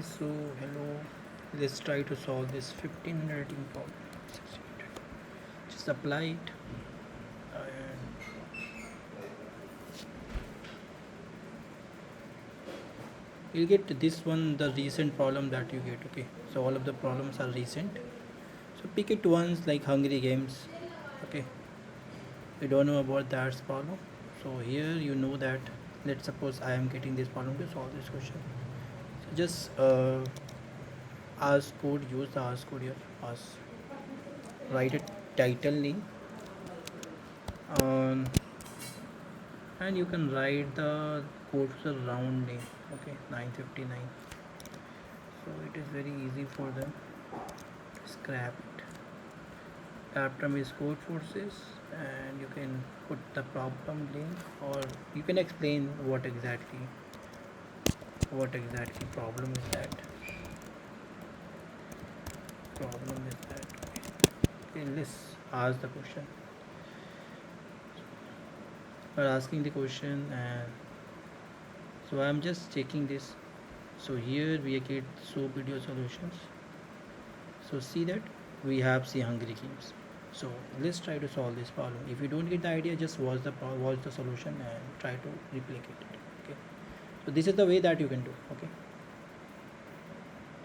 So hello, let's try to solve this 1500 rating problem. Just apply it and you'll get this one, the recent problem that you get. Okay, so all of the problems are recent, so pick it once like Hungry Games. Okay, you don't know about that problem, so here you know that. Let's suppose I am getting this problem to solve this question, so just ask code, use the ask code here. Write a title name, um, and you can write the code to the round name. Okay, 959. So it is very easy for them. Scrap it. Captain is code forces, and you can put the problem link, or you can explain what exactly problem is that. Problem is that. Okay, let's ask the question. We're asking the question, and so I'm just checking this. So here we get show video solutions. So see that we have see Hungry Games. So let's try to solve this problem. If you don't get the idea, just watch the solution and try to replicate it. Okay, so this is the way that you can do. Okay.